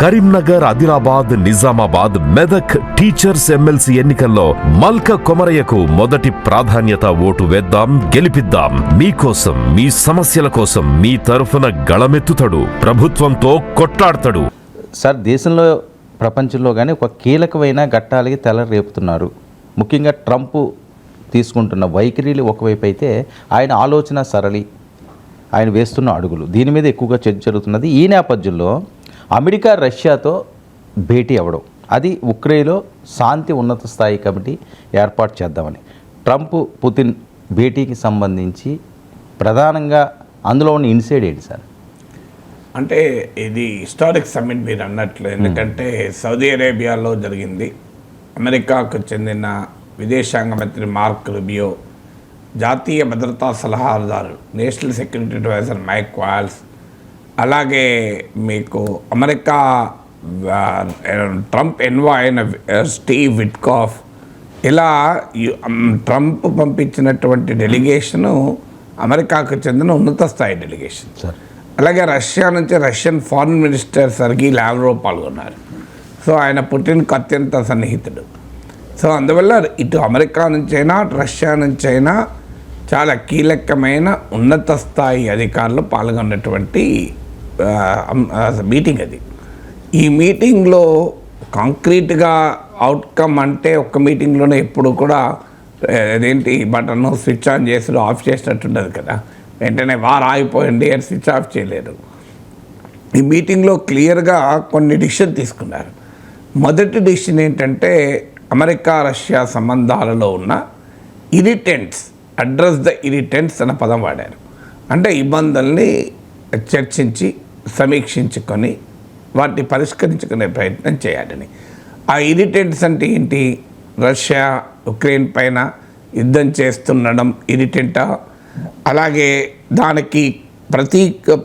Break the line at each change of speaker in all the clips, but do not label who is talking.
Karimnagar, Adilabad, Nizamabad, Medak teachers MLC ఎన్నికల్లో మల్క కొమరయ్యకు మొదటి ప్రాధాన్యత. ఓటు వేద్దాం, గెలిపిద్దాం. మీకోసం, మీ సమస్యల కోసం మీ తరఫున గళమెత్తుతాడు, ప్రభుత్వంతో కొట్లాడతాడు.
సార్, దేశంలో ప్రపంచంలో కానీ ఒక కీలకమైన ఘట్టాలకి తెల రేపుతున్నారు. ముఖ్యంగా ట్రంప్ తీసుకుంటున్న వైఖరిలు ఒకవైపు అయితే, ఆయన ఆలోచన సరళి, ఆయన వేస్తున్న అడుగులు, దీని మీద ఎక్కువగా చర్చ జరుగుతున్నది. ఈ నేపథ్యంలో అమెరికా రష్యాతో భేటీ అవ్వడం, అది ఉక్రెయిన్లో శాంతి ఉన్నత స్థాయి కమిటీ ఏర్పాటు చేద్దామని, ట్రంప్ పుతిన్ భేటీకి సంబంధించి ప్రధానంగా అందులో ఉన్న ఇన్సైడ్ ఏంటి సార్?
అంటే ఇది హిస్టారిక్ సమ్మిట్ మీరు అన్నట్లు, ఎందుకంటే సౌదీ అరేబియాలో జరిగింది. అమెరికాకు చెందిన విదేశాంగ మంత్రి మార్క్ రుబియో, జాతీయ భద్రతా సలహాదారు national security adviser Mike Waltz, అలాగే మీకు అమెరికా ట్రంప్ ఎన్వాయ్ అయిన స్టీవ్ విట్కాఫ్, ఇలా ట్రంప్ పంపించినటువంటి డెలిగేషను అమెరికాకు చెందిన ఉన్నత స్థాయి డెలిగేషన్. అలాగే రష్యా నుంచి Russian foreign minister Sargi Lavrov పాల్గొన్నారు. సో ఆయన పుటిన్కు అత్యంత సన్నిహితుడు. సో అందువల్ల ఇటు అమెరికా నుంచైనా రష్యా నుంచైనా చాలా కీలకమైన ఉన్నత స్థాయి అధికారులు పాల్గొన్నటువంటి మీటింగ్ అది. ఈ మీటింగ్లో కాంక్రీట్గా అవుట్కమ్ అంటే ఒక్క మీటింగ్లోనే ఎప్పుడు కూడా అదేంటి బటన్ స్విచ్ ఆన్ చేసి ఆఫ్ చేసినట్టు ఉండదు కదా, వెంటనే వారు ఆగిపోయింది అని స్విచ్ ఆఫ్ చేయలేరు. ఈ మీటింగ్లో క్లియర్గా కొన్ని డిసిషన్ తీసుకున్నారు. మొదటి డిసిషన్ ఏంటంటే, అమెరికా రష్యా సంబంధాలలో ఉన్న ఇరిటెంట్స్, అడ్రస్ ద ఇరిటెంట్స్ అన్న పదం వాడారు. అంటే ఇబ్బందుల్ని చర్చించి సమీక్షించుకొని వాటిని పరిష్కరించుకునే ప్రయత్నం చేయాలని. ఆ ఇరిటెంట్స్ అంటే ఏంటి? రష్యా ఉక్రెయిన్ పైన యుద్ధం చేస్తుండడం ఇరిటెంటా, అలాగే దానికి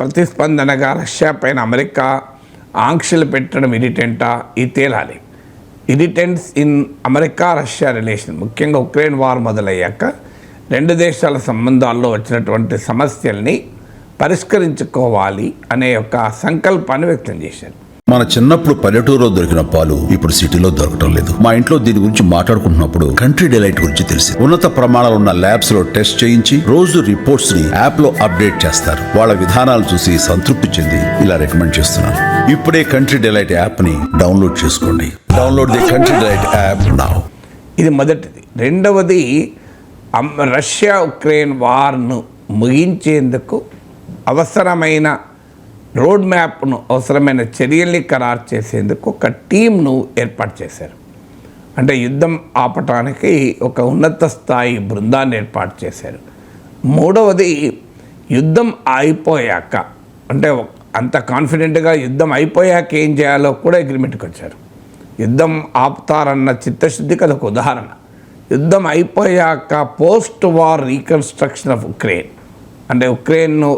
ప్రతిస్పందనగా రష్యా పైన అమెరికా ఆంక్షలు పెట్టడం ఇరిటెంటా, ఇది తేలాలి. Irritants in America Russia relation, ముఖ్యంగా ఉక్రెయిన్ వార్ మొదలయ్యాక రెండు దేశాల సంబంధాల్లో వచ్చినటువంటి సమస్యల్ని పరిష్కరించుకోవాలి అనే ఒక సంకల్పాన్ని వ్యక్తం చేశారు.
మన చిన్నప్పుడు పల్లెటూరులో దొరికిన పాలు ఇప్పుడు సిటీలో దొరకటం లేదు. మా ఇంట్లో దీని గురించి మాట్లాడుకుంటున్నప్పుడు కంట్రీ డిలైట్ గురించి తెలిసి, ఉన్నత ప్రమాణాలు ఉన్న ల్యాబ్స్ లో టెస్ట్ చేయించి రోజు రిపోర్ట్స్ ని యాప్ లో అప్డేట్ చేస్తారు. వాళ్ళ విధానాలు చూసి సంతృప్తి చెంది ఇలా రికమెండ్ చేస్తున్నాను. ఇప్పుడే కంట్రీ డిలైట్ యాప్ ని డౌన్లోడ్ చేసుకోండి. Download the country delight app now.
ఇది మొదటిది. రెండవది, రష్యా ఉక్రెయిన్ వార్ను ముగించేందుకు అవసరమైన రోడ్ మ్యాప్ను, అవసరమైన చర్యల్ని ఖరారు చేసేందుకు ఒక టీంను ఏర్పాటు చేశారు. అంటే యుద్ధం ఆపటానికి ఒక ఉన్నత స్థాయి బృందాన్ని ఏర్పాటు చేశారు. మూడవది, యుద్ధం అయిపోయాక, అంటే అంత కాన్ఫిడెంట్గా యుద్ధం అయిపోయాక ఏం చేయాలో కూడా అగ్రిమెంట్కి వచ్చారు. యుద్ధం ఆపుతారన్న చిత్తశుద్ధికి అదొక ఉదాహరణ. యుద్ధం అయిపోయాక post war reconstruction of Ukraine, అంటే ఉక్రెయిన్ను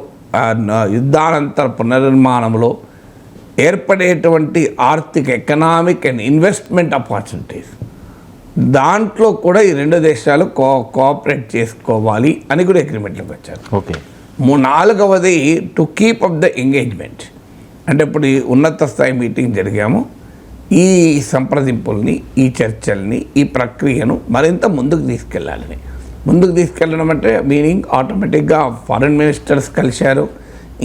యుద్ధానంతర పునర్నిర్మాణంలో ఏర్పడేటువంటి ఆర్థిక, ఎకనామిక్ అండ్ ఇన్వెస్ట్మెంట్ ఆపర్చునిటీస్, దాంట్లో కూడా ఈ రెండు దేశాలు కోఆపరేట్ చేసుకోవాలి అని కూడా అగ్రిమెంట్లోకి వచ్చారు.
ఓకే.
నాలుగవది, to keep up the engagement, అంటే ఇప్పుడు ఈ ఉన్నత స్థాయి మీటింగ్ జరిగాము, ఈ సంప్రదింపుల్ని, ఈ చర్చల్ని, ఈ ప్రక్రియను మరింత ముందుకు తీసుకెళ్ళాలని. ముందుకు తీసుకెళ్ళడం అంటే మీనింగ్ ఆటోమేటిక్గా ఫారిన్ మినిస్టర్స్ కలిశారు.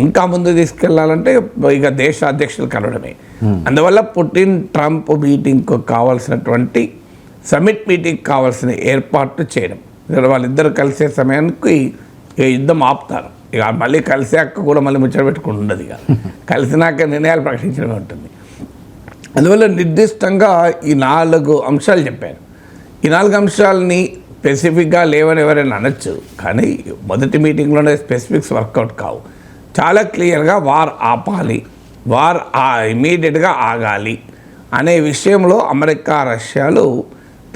ఇంకా ముందుకు తీసుకెళ్లాలంటే ఇక దేశ అధ్యక్షులు కలవడమే. అందువల్ల పుటిన్ ట్రంప్ మీటింగ్కు కావాల్సినటువంటి సమిట్ మీటింగ్ కావాల్సిన ఏర్పాట్లు చేయడం. వాళ్ళిద్దరు కలిసే సమయానికి యుద్ధం ఆపుతారు. ఇక మళ్ళీ కలిసాక కూడా మళ్ళీ ముచ్చట పెట్టుకుని ఉండదు. ఇక కలిసినాక నిర్ణయాలు ప్రకటించడమే ఉంటుంది. అందువల్ల నిర్దిష్టంగా ఈ 4 అంశాలు చెప్పారు. ఈ 4 అంశాలని స్పెసిఫిక్గా లేవని ఎవరైనా అనొచ్చు, కానీ మొదటి మీటింగ్లోనే స్పెసిఫిక్స్ వర్కౌట్ కావు. చాలా క్లియర్గా వార్ ఆపాలి, వార్ ఇమీడియట్గా ఆగాలి అనే విషయంలో అమెరికా రష్యాలు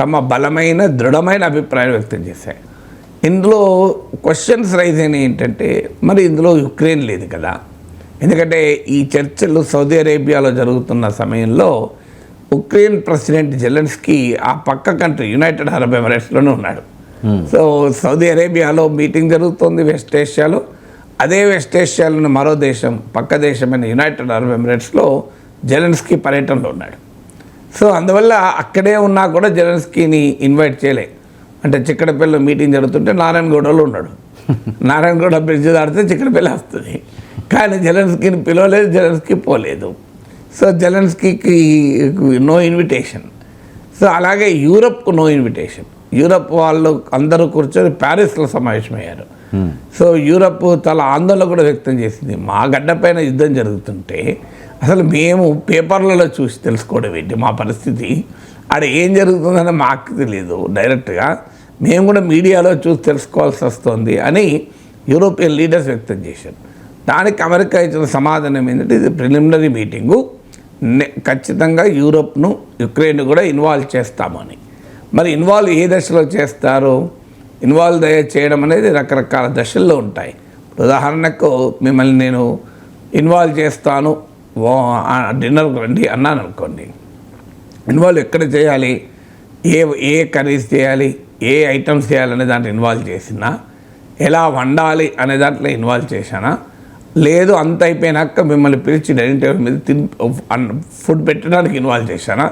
తమ బలమైన, దృఢమైన అభిప్రాయం వ్యక్తం చేశాయి. ఇందులో క్వశ్చన్స్ రైజ్ అయినాయి ఏంటంటే, మరి ఇందులో యుక్రెయిన్ లేదు కదా, ఎందుకంటే ఈ చర్చలు సౌదీ అరేబియాలో జరుగుతున్న సమయంలో ఉక్రెయిన్ ప్రెసిడెంట్ జెలెన్స్కీ ఆ పక్క కంట్రీ యునైటెడ్ అరబ్ ఎమిరేట్స్లోనే ఉన్నాడు. సో సౌదీ అరేబియాలో మీటింగ్ జరుగుతుంది వెస్ట్ ఏషియాలో. అదే వెస్ట్ ఏషియాలోని మరో దేశం, పక్క దేశమైన యునైటెడ్ అరబ్ ఎమిరేట్స్లో జెలెన్స్కీ పర్యటనలో ఉన్నాడు. సో అందువల్ల అక్కడే ఉన్నా కూడా జెలెన్స్కీని ఇన్వైట్ చేయలే. అంటే చిక్కడపల్లిలో మీటింగ్ జరుగుతుంటే నారాయణగౌడలో ఉన్నాడు. నారాయణగౌడ బ్రిడ్జ్ దాడితే చిక్కడపల్లి వస్తుంది, కానీ జెలెన్స్కీని పిలవలేదు, జెలెన్స్కీ పోలేదు. సో జెలెన్స్కీకి నో ఇన్విటేషన్. సో అలాగే యూరప్కు నో ఇన్విటేషన్. యూరప్ వాళ్ళు అందరూ కూర్చొని ప్యారిస్లో సమావేశమయ్యారు. సో యూరప్ చాలా ఆందోళన కూడా వ్యక్తం చేసింది. మా గడ్డపైన యుద్ధం జరుగుతుంటే అసలు మేము పేపర్లలో చూసి తెలుసుకోవడం ఏంటి మా పరిస్థితి, ఆడ ఏం జరుగుతుందని మాకు తెలియదు, డైరెక్ట్గా మేము కూడా మీడియాలో చూసి తెలుసుకోవాల్సి వస్తుంది అని యూరోపియన్ లీడర్స్ వ్యక్తం చేశారు. దానికి అమెరికా ఇచ్చిన సమాధానం ఏంటంటే ఇది ప్రిలిమినరీ మీటింగు, ఖచ్చితంగా యూరోప్ను యుక్రెయిన్ కూడా ఇన్వాల్వ్ చేస్తామని. మరి ఇన్వాల్వ్ ఏ దశలో చేస్తారు? ఇన్వాల్వ్ చేయడం అనేది రకరకాల దశల్లో ఉంటాయి. ఉదాహరణకు మిమ్మల్ని నేను ఇన్వాల్వ్ చేస్తాను, డిన్నర్కి రండి అన్నాను అనుకోండి, ఇన్వాల్వ్ ఎక్కడ చేయాలి, ఏ కర్రీస్ చేయాలి, ఏ ఐటమ్స్ చేయాలనే దాంట్లో ఇన్వాల్వ్ చేసినా, ఎలా వండాలి అనే దాంట్లో ఇన్వాల్వ్ చేశానా, లేదు అంత అయిపోయినాక మిమ్మల్ని పిలిచి డైనింగ్ టేబుల్ మీద ఫుడ్ పెట్టడానికి ఇన్వాల్వ్ చేశానా,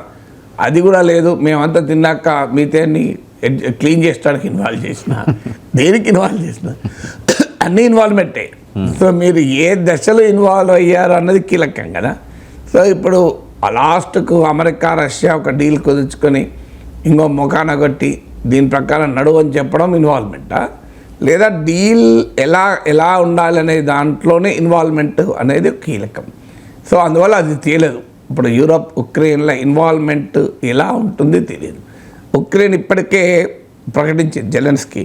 అది కూడా లేదు, మేమంతా తిన్నాక మీతేని క్లీన్ చేయడానికి ఇన్వాల్వ్ చేసిన, దేనికి ఇన్వాల్వ్ చేసిన, అన్నీ ఇన్వాల్వ్మెంటే. సో మీరు ఏ దశలో ఇన్వాల్వ్ అయ్యారు అన్నది కీలకం కదా. సో ఇప్పుడు లాస్ట్కు అమెరికా రష్యా ఒక డీల్ కుదుర్చుకొని ఇంకో ముఖాన కొట్టి దీని ప్రకారం నడువు అని చెప్పడం ఇన్వాల్వ్మెంటా, లేదా డీల్ ఎలా ఉండాలనే దాంట్లోనే ఇన్వాల్వ్మెంట్ అనేది కీలకం. సో అందువల్ల అది తెలియదు. ఇప్పుడు యూరప్ ఉక్రెయిన్లో ఇన్వాల్వ్మెంట్ ఎలా ఉంటుంది తెలియదు. ఉక్రెయిన్ ఇప్పటికే ప్రకటించింది జెలెన్స్కీ,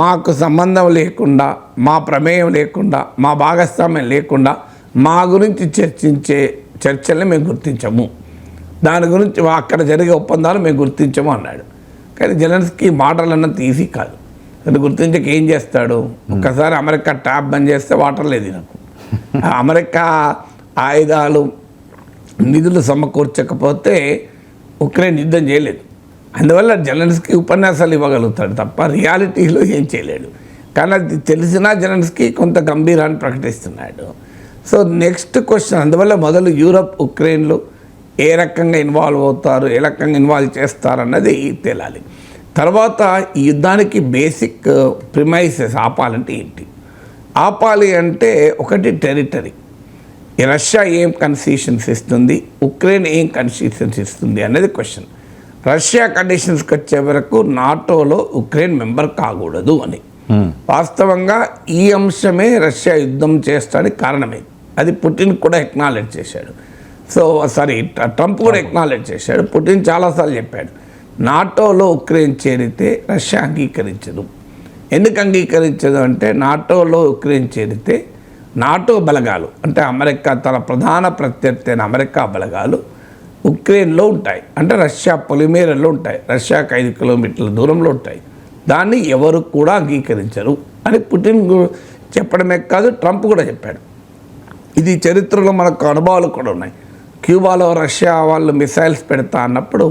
మాకు సంబంధం లేకుండా, మా ప్రమేయం లేకుండా, మా భాగస్వామ్యం లేకుండా మా గురించి చర్చించే చర్చల్ని మేము గుర్తించము, దాని గురించి అక్కడ జరిగే ఒప్పందాలు మేము గుర్తించము అన్నాడు. కానీ జెలెన్స్కీ మాటలన్నా తీసి కాదు, అది గుర్తించక ఏం చేస్తాడు? ఒక్కసారి అమెరికా ట్యాప్ బంద్ చేస్తే వాటర్ లేదు నాకు. అమెరికా ఆయుధాలు నిధులు సమకూర్చకపోతే ఉక్రెయిన్ యుద్ధం చేయలేదు. అందువల్ల జెలెన్స్కీ ఉపన్యాసాలు ఇవ్వగలుగుతాడు తప్ప రియాలిటీలో ఏం చేయలేడు. కానీ అది తెలిసినా జెలెన్స్కీ కొంత గంభీరాన్ని ప్రకటిస్తున్నాడు. సో నెక్స్ట్ క్వశ్చన్, అందువల్ల మొదలు యూరప్ ఉక్రెయిన్లు ఏ రకంగా ఇన్వాల్వ్ అవుతారు, ఏ రకంగా ఇన్వాల్వ్ చేస్తారు అన్నది తేలాలి. తర్వాత ఈ యుద్ధానికి బేసిక్ ప్రిమైసెస్ ఆపాలంటే ఏంటి? ఆపాలి అంటే ఒకటి టెరిటరీ, రష్యా ఏం కన్సెషన్స్ ఇస్తుంది, ఉక్రెయిన్ ఏం కన్సెషన్స్ ఇస్తుంది అనేది క్వశ్చన్. రష్యా కండిషన్స్కి వచ్చే వరకు నాటోలో ఉక్రెయిన్ మెంబర్ కాకూడదు అని. వాస్తవంగా ఈ అంశమే రష్యా యుద్ధం చేస్తానికి కారణమే. అది పుటిన్ కూడా ఎక్నాలెడ్జ్ చేశాడు. సో ట్రంప్ కూడా ఎక్నాలెడ్జ్ చేశాడు. పుటిన్ చాలాసార్లు చెప్పాడు, నాటోలో ఉక్రెయిన్ చేరితే రష్యా అంగీకరించదు. ఎందుకు అంగీకరించదు అంటే, నాటోలో ఉక్రెయిన్ చేరితే నాటో బలగాలు అంటే అమెరికా తన ప్రధాన ప్రత్యర్థి అయిన అమెరికా బలగాలు ఉక్రెయిన్లో ఉంటాయి, అంటే రష్యా పొలిమేరల్లో ఉంటాయి, రష్యాకు 5 కిలోమీటర్ల దూరంలో ఉంటాయి. దాన్ని ఎవరు కూడా అంగీకరించరు అని పుటిన్ చెప్పడమే కాదు, ట్రంప్ కూడా చెప్పాడు. ఇది చరిత్రలో మనకు అనుభవాలు కూడా ఉన్నాయి. క్యూబాలో రష్యా వాళ్ళు మిసైల్స్ పెడతా అన్నప్పుడు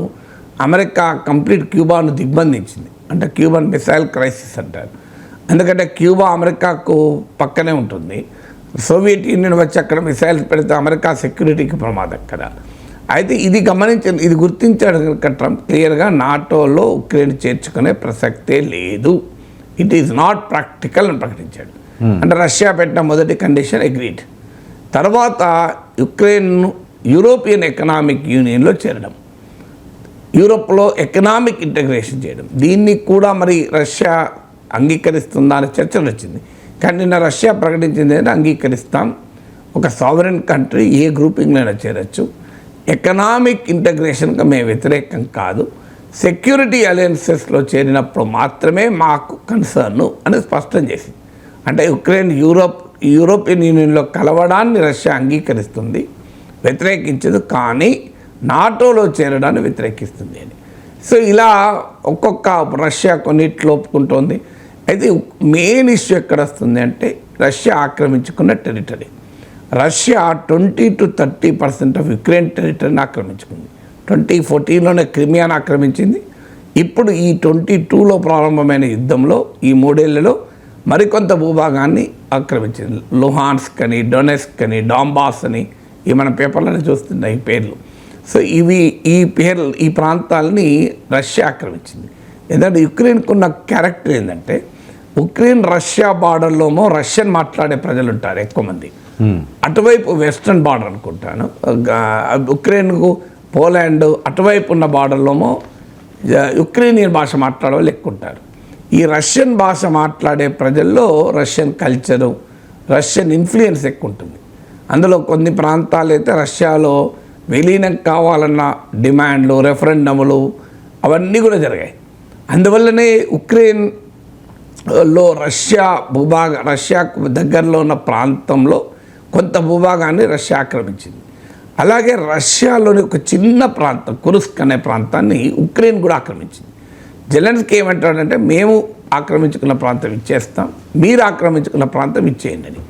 అమెరికా కంప్లీట్ క్యూబాను దిగ్బంధించింది. అంటే క్యూబాన్ మిసైల్ క్రైసిస్ అంటారు. ఎందుకంటే క్యూబా అమెరికాకు పక్కనే ఉంటుంది. సోవియట్ యూనియన్ వచ్చి అక్కడ మిసైల్స్ పెడితే అమెరికా సెక్యూరిటీకి ప్రమాదం కదా. అయితే ఇది ఇది గుర్తించాడు ట్రంప్ క్లియర్గా, నాటోలో ఉక్రెయిన్ చేర్చుకునే ప్రసక్తే లేదు, ఇట్ ఈజ్ నాట్ ప్రాక్టికల్ అని ప్రకటించాడు. అంటే రష్యా పెట్టిన మొదటి కండిషన్ అగ్రీడ్. తర్వాత ఉక్రెయిన్ యూరోపియన్ ఎకనామిక్ యూనియన్లో చేరడం, యూరోప్లో ఎకనామిక్ ఇంటగ్రేషన్ చేయడం, దీన్ని కూడా మరి రష్యా అంగీకరిస్తుందా అనే చర్చలు వచ్చింది. కానీ నిన్న రష్యా ప్రకటించింది ఏంటంటే అంగీకరిస్తాం, ఒక సావరెన్ కంట్రీ ఏ గ్రూపింగ్లో చేరొచ్చు, ఎకనామిక్ ఇంటగ్రేషన్కి మేము వ్యతిరేకం కాదు, సెక్యూరిటీ అలయన్సెస్లో చేరినప్పుడు మాత్రమే మాకు కన్సర్ను అని స్పష్టం చేసింది. అంటే ఉక్రెయిన్ యూరోపియన్ యూనియన్లో కలవడాన్ని రష్యా అంగీకరిస్తుంది, వ్యతిరేకించదు, కానీ నాటోలో చేరడాన్ని వ్యతిరేకిస్తుంది అని. సో ఇలా ఒక్కొక్క రష్యా కొన్నిట్లో ఒప్పుకుంటోంది. అయితే మెయిన్ ఇష్యూ ఎక్కడ వస్తుంది అంటే రష్యా ఆక్రమించుకున్న territory. Russia 20 to 30% of Ukraine టెరిటరీని ఆక్రమించుకుంది. 2014లోనే క్రిమియాను ఆక్రమించింది. ఇప్పుడు ఈ 22లో ప్రారంభమైన యుద్ధంలో ఈ 3 ఏళ్లలో మరికొంత భూభాగాన్ని ఆక్రమించింది. లుహాన్స్క్ అని, డొనెస్క్ అని, డాంబాస్ అని ఈ మన పేపర్లలో చూస్తున్నాయి ఈ పేర్లు. సో ఈ ప్రాంతాలని రష్యా ఆక్రమించింది. ఎందుకంటే యుక్రెయిన్కు ఉన్న క్యారెక్టర్ ఏంటంటే ఉక్రెయిన్ రష్యా బార్డర్లోమో రష్యన్ మాట్లాడే ప్రజలు ఉంటారు ఎక్కువ మంది, అటువైపు వెస్ట్రన్ బార్డర్ అనుకుంటాను, ఉక్రెయిన్కు పోలాండ్ అటువైపు ఉన్న బార్డర్లోమో యుక్రెయినియన్ భాష మాట్లాడే వాళ్ళు ఎక్కువ ఉంటారు. ఈ రష్యన్ భాష మాట్లాడే ప్రజల్లో రష్యన్ కల్చరు, రష్యన్ ఇన్ఫ్లుయెన్స్ ఎక్కువ ఉంటుంది. అందులో కొన్ని ప్రాంతాలు అయితే రష్యాలో విలీనం కావాలన్న డిమాండ్లు, రెఫరెండములు అవన్నీ కూడా జరిగాయి. అందువల్లనే ఉక్రెయిన్లో రష్యాకు దగ్గరలో ఉన్న ప్రాంతంలో కొంత భూభాగాన్ని రష్యా ఆక్రమించింది. అలాగే రష్యాలోని ఒక చిన్న ప్రాంతం కురుస్క్ అనే ప్రాంతాన్ని ఉక్రెయిన్ కూడా ఆక్రమించింది. జెలెన్స్కీ ఏమంటాడంటే మేము ఆక్రమించుకున్న ప్రాంతం ఇచ్చేస్తాం, మీరు ఆక్రమించుకున్న ప్రాంతం ఇచ్చేయండి అని.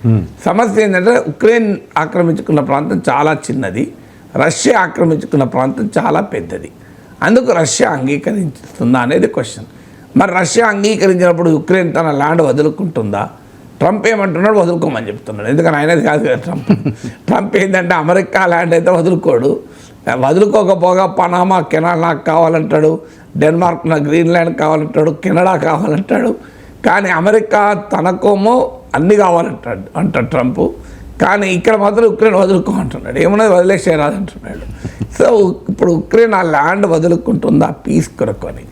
సమస్య ఏంటంటే ఉక్రెయిన్ ఆక్రమించుకున్న ప్రాంతం చాలా చిన్నది, రష్యా ఆక్రమించుకున్న ప్రాంతం చాలా పెద్దది. అందుకు రష్యా అంగీకరిస్తుందా అనేది క్వశ్చన్. మరి రష్యా అంగీకరించినప్పుడు ఉక్రెయిన్ తన ల్యాండ్ వదులుకుంటుందా? ట్రంప్ ఏమంటున్నాడు? వదులుకోమని చెప్తున్నాడు. ఎందుకని ఆయనది కాదు కదా ట్రంప్ ఏంటంటే అమెరికా ల్యాండ్ అయితే వదులుకోడు, వదులుకోకపోగా పనామా కెనడా నాకు కావాలంటాడు, డెన్మార్క్ నా గ్రీన్లాండ్ కావాలంటాడు, కెనడా కావాలంటాడు. కానీ అమెరికా తనకోమో అన్నీ కావాలంటాడు ట్రంప్. కానీ ఇక్కడ మాత్రం ఉక్రెయిన్ వదులుకో అంటున్నాడు, ఏమన్నది వదిలేసేరాదంటున్నాడు. సో ఇప్పుడు ఉక్రెయిన్ ఆ ల్యాండ్ వదులుకుంటుందా పీస్ కొరకు అని.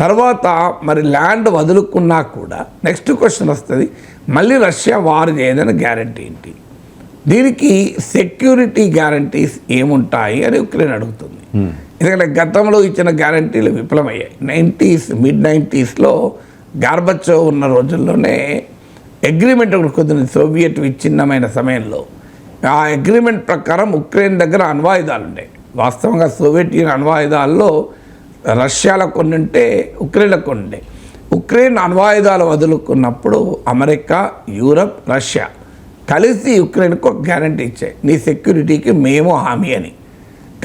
తర్వాత మరి ల్యాండ్ వదులుకున్నా కూడా నెక్స్ట్ క్వశ్చన్ వస్తుంది, మళ్ళీ రష్యా వార్ చేయదని గ్యారంటీ ఏంటి? దీనికి సెక్యూరిటీ గ్యారంటీస్ ఏముంటాయి అని ఉక్రెయిన్ అడుగుతుంది. ఎందుకంటే గతంలో ఇచ్చిన గ్యారంటీలు విఫలమయ్యాయి. మిడ్ 90s గార్బచోవ్ ఉన్న రోజుల్లోనే అగ్రిమెంట్ ఒకటి కుదిరింది సోవియట్ విచ్ఛిన్నమైన సమయంలో. ఆ అగ్రిమెంట్ ప్రకారం ఉక్రెయిన్ దగ్గర అణ్వాయుధాలు ఉండే. వాస్తవంగా సోవియట్ యూనియన్ అణ్వాయుధాల్లో రష్యాలో కొన్ని ఉంటే ఉక్రెయిన్లో కొన్ని ఉండే. ఉక్రెయిన్ అణ్వాయుధాలు వదులుకున్నప్పుడు అమెరికా, యూరప్, రష్యా కలిసి యుక్రెయిన్కు ఒక గ్యారంటీ ఇచ్చాయి, నీ సెక్యూరిటీకి మేము హామీ అని.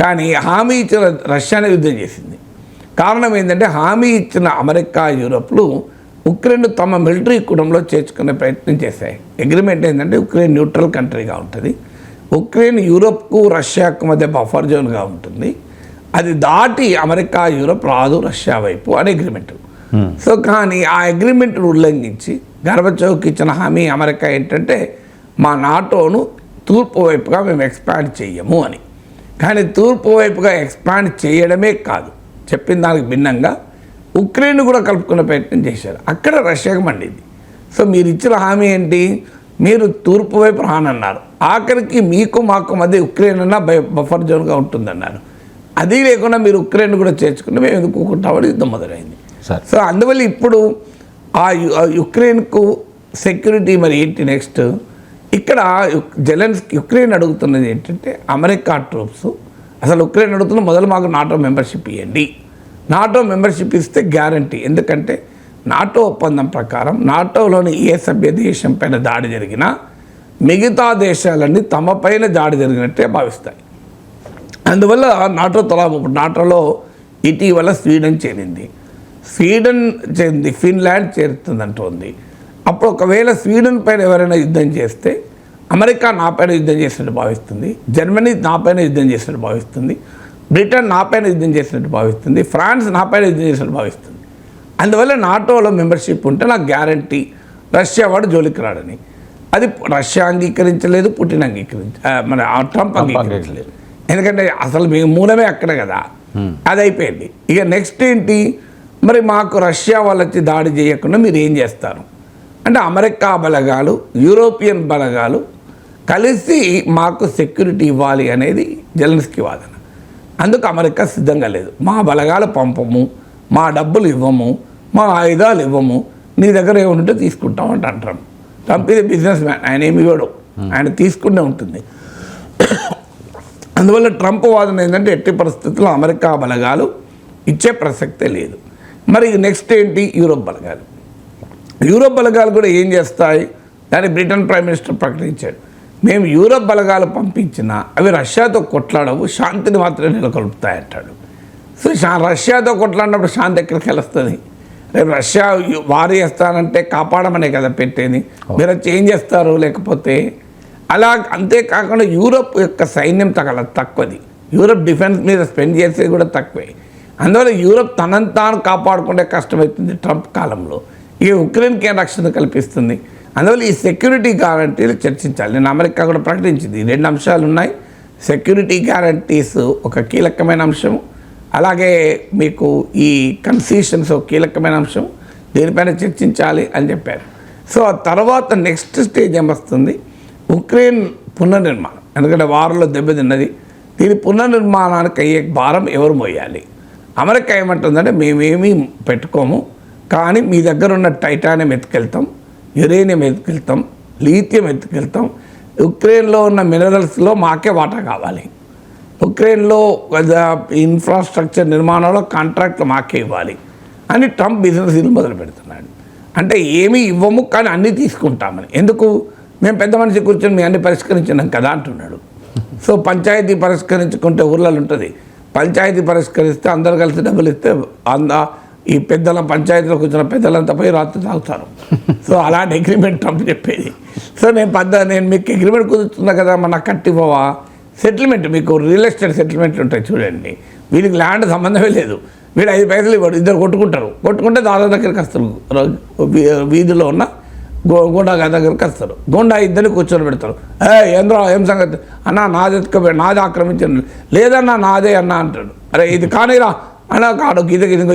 కానీ హామీ ఇచ్చిన రష్యానే యుద్ధం చేసింది. కారణం ఏంటంటే హామీ ఇచ్చిన అమెరికా, యూరప్లు ఉక్రెయిన్ తమ మిలిటరీ కూడంలో చేర్చుకునే ప్రయత్నం చేశాయి. అగ్రిమెంట్ ఏంటంటే ఉక్రెయిన్ న్యూట్రల్ కంట్రీగా ఉంటుంది, ఉక్రెయిన్ యూరప్కు రష్యాకు మధ్య బఫర్ జోన్గా ఉంటుంది, అది దాటి అమెరికా, యూరప్ రాదు రష్యా వైపు అని అగ్రిమెంట్. సో కానీ ఆ అగ్రిమెంట్ను ఉల్లంఘించి గర్బచోవ్కి ఇచ్చిన హామీ అమెరికా ఏంటంటే మా నాటోను తూర్పు వైపుగా మేము ఎక్స్పాండ్ చేయము అని. కానీ తూర్పు వైపుగా ఎక్స్పాండ్ చేయడమే కాదు, చెప్పిన దానికి భిన్నంగా ఉక్రెయిన్ కూడా కలుపుకునే ప్రయత్నం చేశారు. అక్కడ రష్యాకు మండింది. సో మీరు ఇచ్చిన హామీ ఏంటి? మీరు తూర్పు వైపు రానన్నారు, ఆఖరికి మీకు మాకు మధ్య ఉక్రెయిన్ అన్న బఫర్ జోన్గా ఉంటుందన్నారు. అది లేకుండా మీరు ఉక్రెయిన్ కూడా చేర్చుకుంటే మేము ఎందుకుంటామని యుద్ధం మొదలైంది. సో అందువల్ల ఇప్పుడు ఆ యుక్రెయిన్కు సెక్యూరిటీ మరి ఏంటి నెక్స్ట్? ఇక్కడ జెలెన్స్కీ యుక్రెయిన్ అడుగుతున్నది ఏంటంటే అమెరికా ట్రూప్స్, అసలు ఉక్రెయిన్ అడుగుతున్న మొదలు మాకు నాటో మెంబర్షిప్ ఇవ్వండి. నాటో మెంబర్షిప్ ఇస్తే గ్యారంటీ. ఎందుకంటే నాటో ఒప్పందం ప్రకారం నాటోలోని ఏ సభ్య దేశం పైన దాడి జరిగినా మిగతా దేశాలన్నీ తమ పైన దాడి జరిగినట్టే భావిస్తాయి. అందువల్ల నాటోలో ఇటీవల స్వీడన్ చేరింది, ఫిన్లాండ్ చేరుతుందంటోంది. అప్పుడు ఒకవేళ స్వీడన్ పైన ఎవరైనా యుద్ధం చేస్తే అమెరికా నా పైన యుద్ధం చేసినట్టు భావిస్తుంది, జర్మనీ నా పైన యుద్ధం చేసినట్టు భావిస్తుంది, బ్రిటన్ నా పైన యుద్ధం చేసినట్టు భావిస్తుంది, ఫ్రాన్స్ నా పైన యుద్ధం చేసినట్టు భావిస్తుంది. అందువల్ల నాటోలో మెంబర్షిప్ ఉంటే నాకు గ్యారంటీ రష్యా వాడు జోలికి రాడని. అది రష్యా అంగీకరించలేదు, పుటిన్ మన ట్రంప్ అంగీకరించలేదు. ఎందుకంటే అసలు మీ మూలమే అక్కడే కదా, అది అయిపోయింది. ఇక నెక్స్ట్ ఏంటి? మరి మాకు రష్యా వాళ్ళు వచ్చి దాడి చేయకుండా మీరు ఏం చేస్తారు అంటే అమెరికా బలగాలు, యూరోపియన్ బలగాలు కలిసి మాకు సెక్యూరిటీ ఇవ్వాలి అనేది జెలెన్స్కీ వాదన. అందుకు అమెరికా సిద్ధంగా లేదు. మా బలగాలు పంపము, మా డబ్బులు ఇవ్వము, మా ఆయుధాలు ఇవ్వము, నీ దగ్గర ఏముంటే తీసుకుంటాం అంటే అంటాం. ట్రంప్ ఇది బిజినెస్ మ్యాన్, ఆయన ఏమి ఇవ్వడు, ఆయన తీసుకుంటే ఉంటుంది. అందువల్ల ట్రంప్ వాదన ఏంటంటే ఎట్టి పరిస్థితుల్లో అమెరికా బలగాలు ఇచ్చే ప్రసక్తే లేదు. మరి నెక్స్ట్ ఏంటి? యూరోప్ బలగాలు. యూరోప్ బలగాలు కూడా ఏం చేస్తాయి? దాన్ని బ్రిటన్ ప్రైమ్ మినిస్టర్ ప్రకటించాడు, మేము యూరోప్ బలగాలు పంపించినా అవి రష్యాతో కొట్లాడవు, శాంతిని మాత్రమే నెలకొల్పుతాయి అంటాడు. సో రష్యాతో కొట్లాడినప్పుడు శాంతి ఎక్కడికి వెళ్ళొస్తుంది? రేపు రష్యా వారు చేస్తానంటే కాపాడమనే కదా పెట్టేది, మీరు చేంజ్ చేస్తారు. లేకపోతే అలా అంతేకాకుండా యూరోప్ యొక్క సైన్యం తక్కువది, యూరోప్ డిఫెన్స్ మీద స్పెండ్ చేసేది కూడా తక్కువే. అందువల్ల యూరోప్ తనను తాను కాపాడుకుంటే కష్టమవుతుంది ట్రంప్ కాలంలో. ఇక ఉక్రెయిన్కి ఏం రక్షణ కల్పిస్తుంది? అందువల్ల ఈ సెక్యూరిటీ గ్యారంటీలు చర్చించాలి. నేను అమెరికా కూడా ప్రకటించింది 2 అంశాలు ఉన్నాయి. సెక్యూరిటీ గ్యారంటీస్ ఒక కీలకమైన అంశం, అలాగే మీకు ఈ కన్సెషన్స్ ఒక కీలకమైన అంశం. దీనిపైన చర్చించాలి అని చెప్పారు. సో ఆ తర్వాత నెక్స్ట్ స్టేజ్ ఏమొస్తుంది? ఉక్రెయిన్ పునర్నిర్మాణం. ఎందుకంటే వారంలో దెబ్బతిన్నది. దీని పునర్నిర్మాణానికి అయ్యే భారం ఎవరు మోయాలి? అమెరికా ఏమంటుందంటే మేమేమీ పెట్టుకోము, కానీ మీ దగ్గర ఉన్న టైటానియం ఎత్తుకెళ్తాం, యురేనియం ఎత్తుకెళ్తాం, లీథియం ఎత్తుకెళ్తాం, ఉక్రెయిన్లో ఉన్న మినరల్స్లో మాకే వాటా కావాలి, ఉక్రెయిన్లో ఇన్ఫ్రాస్ట్రక్చర్ నిర్మాణంలో కాంట్రాక్ట్లు మాకే ఇవ్వాలి అని ట్రంప్ బిజినెస్ ఇల్లు మొదలు పెడుతున్నాడు. అంటే ఏమీ ఇవ్వము కానీ అన్నీ తీసుకుంటామని. ఎందుకు? మేము పెద్ద మనిషి కూర్చొని మేము అన్ని పరిష్కరించినాం కదా అంటున్నాడు. సో పంచాయతీ పరిష్కరించుకుంటే ఊర్లలో ఉంటుంది, పంచాయతీ పరిష్కరిస్తే అందరు కలిసి డబ్బులు ఇస్తే ఈ పెద్దల పంచాయతీలో కూర్చున్న పెద్దలంతా పోయి రాత్రి తాగుతారు. సో అలాంటి అగ్రిమెంట్ ట్రంప్ చెప్పేది. సో నేను మీకు అగ్రిమెంట్ కుదురుతున్నా కదా, మన కట్టిపోవా సెటిల్మెంట్, మీకు రియల్ ఎస్టేట్ సెటిల్మెంట్లు ఉంటాయి చూడండి. వీళ్ళకి ల్యాండ్ సంబంధమే లేదు, వీడు 5 పైసలు ఇవ్వడు, ఇద్దరు కొట్టుకుంటే దాదా దగ్గరికి వస్తారు, వీధిలో ఉన్న గోండా దగ్గరికి వస్తారు. గోండా ఇద్దరిని కూర్చొని పెడతారు. ఏంద్రా ఏం సంగతి అన్నా, నాది ఆక్రమించండి, లేదన్నా నాదే అన్నా అంటాడు. అరే ఇది కానీరా అన్నా కాడు,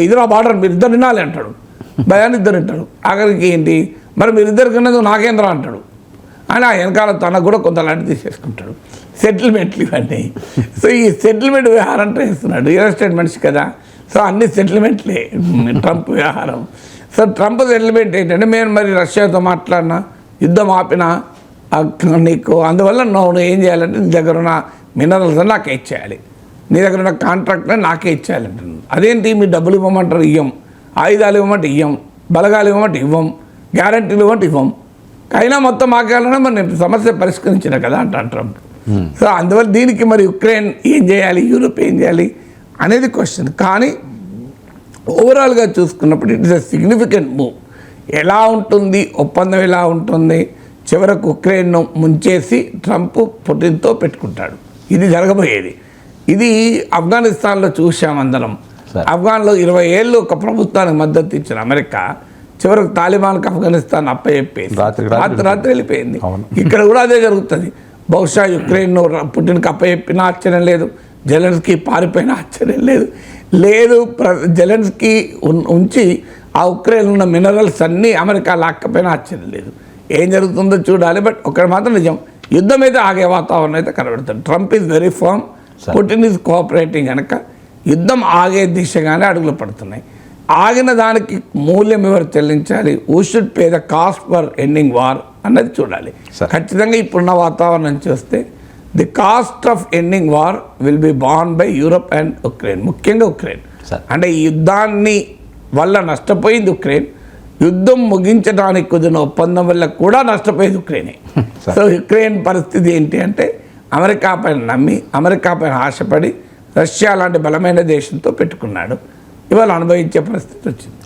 ఇదిరా బార్డర్ మీరు ఇద్దరు వినాలి అంటాడు. భయాన్ని ఇద్దరు వింటాడు. ఆఖరికి ఏంటి మరి మీరు ఇద్దరు కిన్నది నాకేంద్రా అంటాడు. అని ఆ వెనకాల తనకు కూడా కొంత లాంటి తీసేసుకుంటాడు. సెటిల్మెంట్లు ఇవన్నీ. సో ఈ సెటిల్మెంట్ వ్యవహారం చేస్తున్నాడు, రియల్ ఎస్టేట్ మనిషి కదా. సో అన్ని సెటిల్మెంట్లే ట్రంప్ వ్యవహారం. సో ట్రంప్ సెటిల్మెంట్ ఏంటంటే, నేను మరి రష్యాతో మాట్లాడినా, యుద్ధం ఆపినా నీకు, అందువల్ల నువ్వు ఏం చేయాలంటే నీ దగ్గర ఉన్న మినరల్స్ నాకే ఇచ్చేయాలి, నీ దగ్గర ఉన్న కాంట్రాక్ట్ని నాకే ఇచ్చేయాలి అంటున్నాను. అదేంటి మీ డబ్బులు ఇవ్వమంటారు, ఇవ్వం, ఆయుధాలు ఇవ్వమంటే ఇవ్వం, బలగాలు ఇవ్వమంటే ఇవ్వం, గ్యారంటీలు ఇవ్వమంటే ఇవ్వం, అయినా మొత్తం మాకేయాలన్నా మరి నేను సమస్య పరిష్కరించిన కదా అంటాను ట్రంప్. సో అందువల్ల దీనికి మరి ఉక్రెయిన్ ఏం చేయాలి, యూరోప్ ఏం చేయాలి అనేది క్వశ్చన్. కానీ ఓవరాల్గా చూసుకున్నప్పుడు it is a significant move. ఎలా ఉంటుంది ఒప్పందం, ఎలా ఉంటుంది, చివరకు ఉక్రెయిన్ను ముంచేసి ట్రంప్ పుటిన్తో పెట్టుకుంటాడు. ఇది జరగబోయేది. ఇది ఆఫ్ఘనిస్తాన్లో చూసాం అందరం. ఆఫ్ఘన్లో 20 ఏళ్ళు ఒక ప్రభుత్వానికి మద్దతు ఇచ్చిన అమెరికా చివరకు తాలిబాన్కి ఆఫ్ఘనిస్తాన్ అప్పచెప్పేసి రాత్రి వెళ్ళిపోయింది. ఇక్కడ కూడా అదే జరుగుతుంది. బహుశా యుక్రెయిన్ పుటిన్కి అప్పచెప్పినా ఆశ్చర్యం లేదు, జెలెన్స్కీ పారిపోయినా ఆశ్చర్యం లేదు. జెలెన్స్కీ ఉంచి ఆ ఉక్రెయిన్ ఉన్న మినరల్స్ అన్నీ అమెరికా లాక్కపోయినా ఆశ్చర్యం లేదు. ఏం జరుగుతుందో చూడాలి. బట్ ఒకటి మాత్రం నిజం, యుద్ధం అయితే ఆగే వాతావరణం అయితే కనబడుతుంది. Trump is very firm, Putin is cooperating కనుక యుద్ధం ఆగే దిశగానే అడుగులు పడుతున్నాయి. ఆగిన దానికి మూల్యం ఎవరు చెల్లించాలి, who should pay the cost for ending war అన్నది చూడాలి. ఖచ్చితంగా ఇప్పుడున్న వాతావరణం చూస్తే the cost of ending war will be born by Europe and Ukraine, ముఖ్యంగా ఉక్రెయిన్. అంటే ఈ యుద్ధాన్ని వల్ల నష్టపోయింది ఉక్రెయిన్, యుద్ధం ముగించడానికి కుదిరిన ఒప్పందం వల్ల కూడా నష్టపోయేది ఉక్రెయినే. సో ఉక్రెయిన్ పరిస్థితి ఏంటి అంటే, అమెరికా పైన నమ్మి, అమెరికా పైన ఆశపడి రష్యా లాంటి బలమైన దేశంతో పెట్టుకున్నాడు. ఇవాళ అనుభవించే పరిస్థితి వచ్చింది.